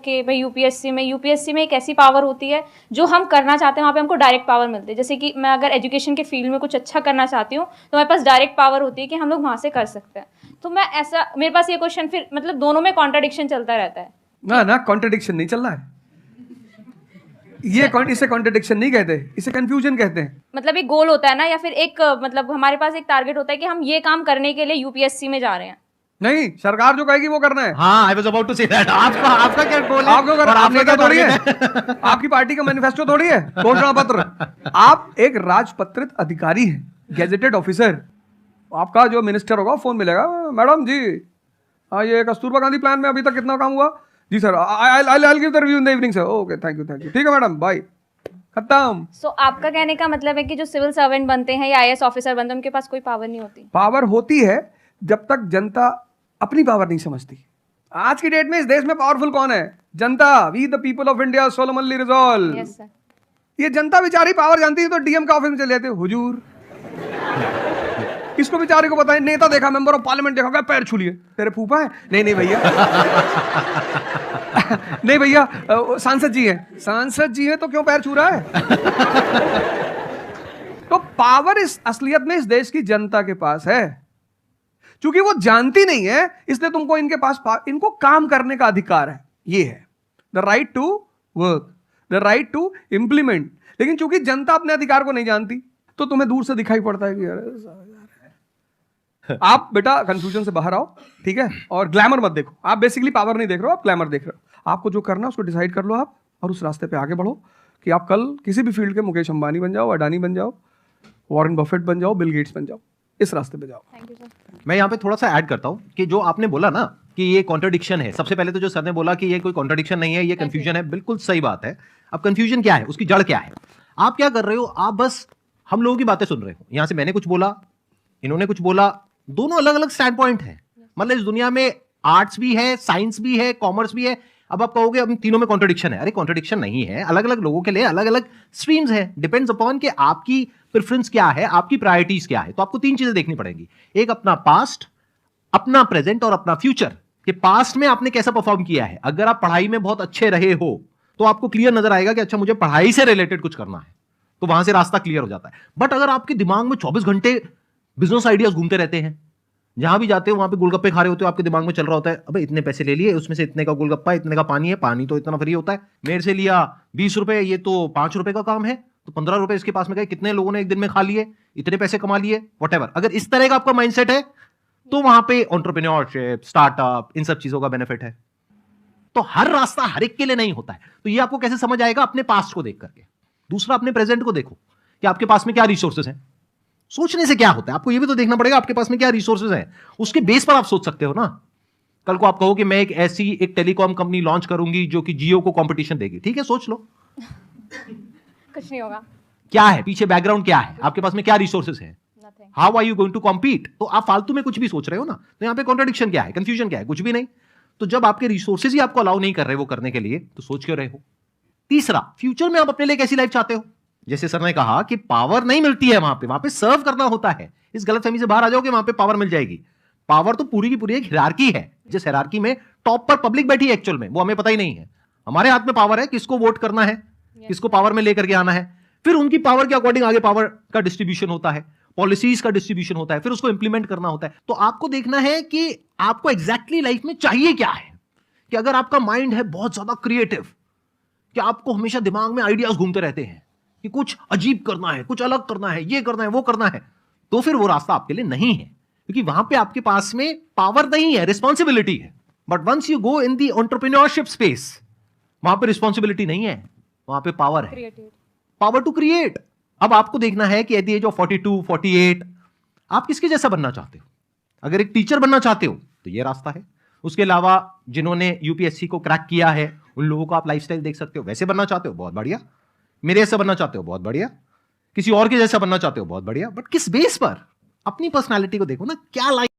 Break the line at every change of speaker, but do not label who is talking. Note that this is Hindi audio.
कि भाई यूपीएससी में एक ऐसी पावर होती है जो हम करना चाहते हैं वहाँ पे हमको डायरेक्ट पावर मिलती है। जैसे कि मैं अगर एजुकेशन के फील्ड में कुछ अच्छा करना चाहती हूँ तो मेरे पास डायरेक्ट पावर होती है कि हम लोग वहाँ से कर सकते हैं। तो मैं ऐसा, मेरे पास ये क्वेश्चन फिर मतलब दोनों में कॉन्ट्राडिक्शन चलता रहता है।
ना कॉन्ट्राडिक्शन नहीं चल रहा है, इसे कॉन्ट्राडिक्शन नहीं कहते, इसे कंफ्यूजन कहते हैं।
मतलब एक गोल होता है ना, या फिर एक मतलब हमारे पास एक टारगेट होता है कि हम ये काम करने के लिए यूपीएससी में जा रहे हैं।
नहीं, सरकार जो कहेगी वो करना है।
हाँ, I was about to say that. आपका क्या गोल है?
आप क्यों कर रहे हैं? आपने क्या थोड़ी है, आपकी पार्टी का मैनिफेस्टो थोड़ी है, घोषणा पत्र। आप एक राजपत्रित अधिकारी हैं, गेजेटेड ऑफिसर। आपका जो मिनिस्टर होगा फोन मिलेगा, मैडम जी हाँ ये कस्तूरबा गांधी प्लान में अभी तक कितना काम हुआ जी sir, I give the review in the evening sir. Okay thank you ठीक है मैडम, बाय, खत्म।
सो आपका कहने का मतलब है कि जो सिविल सर्वेंट बनते हैं या आईएएस ऑफिसर बनते हैं उनके पास कोई पावर नहीं होती?
पावर होती है जब तक जनता अपनी पावर नहीं समझती। आज की डेट में इस देश में पावरफुल कौन है? जनता। We the people of India solemnly resolve.
Yes sir.
ये जनता बेचारी पावर जानती है तो डीएम का ऑफिस में चले जाते, हुजूर इसको बेचारे को बताएं, नेता देखा, मेंबर ऑफ पार्लियामेंट देखा, पैर छू लिए, तेरे फूफा है? नहीं भैया नहीं भैया सांसद जी हैं। सांसद जी हैं तो क्यों पैर छू रहा है? तो पावर इस असलियत में इस देश की जनता के पास है। क्योंकि वो जानती नहीं है इसलिए तुमको इनके पास इनको काम करने का अधिकार है। ये है the right to work, the right to implement. लेकिन चूंकि जनता अपने अधिकार को नहीं जानती तो तुम्हें दूर से दिखाई पड़ता है कि यार आप बेटा कंफ्यूजन से बाहर आओ, ठीक है? और ग्लैमर मत देखो। आप बेसिकली पावर नहीं देख रहे हो, आप ग्लैमर देख रहे हो। आपको जो करना है उसको डिसाइड कर लो आप, और उस रास्ते पे आगे बढ़ो कि आप कल किसी भी फील्ड के मुकेश अंबानी बन जाओ, अडानी बन जाओ, वॉरेन बफेट बन जाओ, बिल गेट्स बन जाओ। इस रास्ते पे जाओ।
Thank you sir.
मैं यहाँ पे थोड़ा सा ऐड करता हूँ कि जो आपने बोला ना कि ये कॉन्ट्रडिक्शन है, सबसे पहले तो जो सर ने बोला कि ये कोई कॉन्ट्रडिक्शन नहीं है, ये कंफ्यूजन है, बिल्कुल सही बात है। अब कंफ्यूजन क्या है, उसकी जड़ क्या है? आप क्या कर रहे हो, आप बस हम लोगों की बातें सुन रहे हो। यहां से मैंने कुछ बोला, इन्होंने कुछ बोला, दोनों अलग अलग स्टैंड पॉइंट है। मतलब इस दुनिया में आर्ट्स भी है, साइंस भी है, कॉमर्स भी है। अब आप कहोगे अब तीनों में कॉन्ट्रडिक्शन है। अरे कॉन्ट्रडिक्शन नहीं है, अलग अलग लोगों के लिए अलग अलग स्ट्रीम्स है। डिपेंड्स अपॉन कि आपकी प्रेफरेंस क्या है, आपकी प्रायोरिटीज क्या है। तो आपको तीन चीजें देखनी पड़ेंगी, एक अपना पास्ट, अपना प्रेजेंट और अपना फ्यूचर। कि पास्ट में आपने कैसा परफॉर्म किया है। अगर आप पढ़ाई में बहुत अच्छे रहे हो तो आपको क्लियर नजर आएगा कि अच्छा मुझे पढ़ाई से रिलेटेड कुछ करना है, तो वहां से रास्ता क्लियर हो जाता है। बट अगर आपके दिमाग में 24 घंटे बिजनेस आइडियाज घूमते रहते हैं, जहां भी जाते हो वहां पे गोलगप्पे खा रहे होते हो, आपके दिमाग में चल रहा होता है अबे इतने पैसे ले लिए, उसमें से इतने का गोलगप्पा, इतने का पानी है, पानी तो इतना फ्री होता है, मेरे से लिया 20 रुपए, ये तो 5 रुपए का काम है, तो 15 रुपए इसके पास में गए, कितने लोगों ने एक दिन में खा लिए, इतने पैसे कमा लिए, व्हाटएवर। अगर इस तरह का आपका माइंडसेट है तो वहां पे एंटरप्रेन्योरशिप, स्टार्टअप, इन सब चीजों का बेनिफिट है। तो हर रास्ता हर एक के लिए नहीं होता है। तो ये आपको कैसे समझ आएगा? अपने पास्ट को देख करके। दूसरा, अपने प्रेजेंट को देखो कि आपके पास में क्या रिसोर्सेज हैं। सोचने से क्या होता है, आपको ये भी तो देखना पड़ेगा आपके पास में क्या रिसोर्सेज हैं। उसके बेस पर आप सोच सकते हो ना। कल को आप कहो कि मैं एक टेलीकॉम कंपनी लॉन्च करूंगी जो कि जियो को कंपटीशन देगी, ठीक है, सोच लो।
कुछ नहीं होगा।
क्या है पीछे, बैकग्राउंड क्या है, आपके पास में क्या रिसोर्सेज हैं, how are you going to compete. तो आप फालतू में कुछ भी सोच रहे हो ना। तो यहां पे कॉन्ट्रडिक्शन क्या है, कंफ्यूजन क्या है? कुछ भी नहीं। तो जब आपके रिसोर्सेज ही आपको अलाउ नहीं कर रहे वो करने के लिए, तो सोच क्यों रहे हो? तीसरा, फ्यूचर में आप अपने लिए कैसी लाइफ चाहते हो। जैसे सर ने कहा कि पावर नहीं मिलती है वहां पे सर्व करना होता है। इस गलतफहमी से बाहर आ जाओ कि वहां पे पावर मिल जाएगी। पावर तो पूरी की पूरी एक हिरार्की है, जिस हिरार्की में टॉप पर पब्लिक बैठी है एक्चुअल में, वो हमें पता ही नहीं है। हमारे हाथ में पावर है, किसको वोट करना है, किसको पावर में लेकर के आना है। फिर उनकी पावर के अकॉर्डिंग आगे पावर का डिस्ट्रीब्यूशन होता है, पॉलिसीज का डिस्ट्रीब्यूशन होता है, फिर उसको इंप्लीमेंट करना होता है। तो आपको देखना है कि आपको एग्जैक्टली लाइफ में चाहिए क्या है। कि अगर आपका माइंड है बहुत ज्यादा क्रिएटिव, कि आपको हमेशा दिमाग में आइडियाज घूमते रहते हैं कि कुछ अजीब करना है, कुछ अलग करना है, ये करना है, वो करना है, तो फिर वो रास्ता आपके लिए नहीं है। क्योंकि वहां पे आपके पास में पावर नहीं है, रिस्पॉन्सिबिलिटी है। But once you go in the entrepreneurship space, वहां पे रिस्पॉन्सिबिलिटी नहीं है, वहां पे पावर है, पावर टू क्रिएट। अब आपको देखना है कि एट द एज ऑफ 42, 48 आप किसके जैसा बनना चाहते हो। अगर एक टीचर बनना चाहते हो तो ये रास्ता है। उसके अलावा जिन्होंने यूपीएससी को क्रैक किया है उन लोगों को आप लाइफस्टाइल देख सकते हो। वैसे बनना चाहते हो, बहुत बढ़िया। मेरे जैसा बनना चाहते हो, बहुत बढ़िया। किसी और के जैसा बनना चाहते हो, बहुत बढ़िया। बट किस बेस पर? अपनी पर्सनालिटी को देखो ना, क्या लाइफ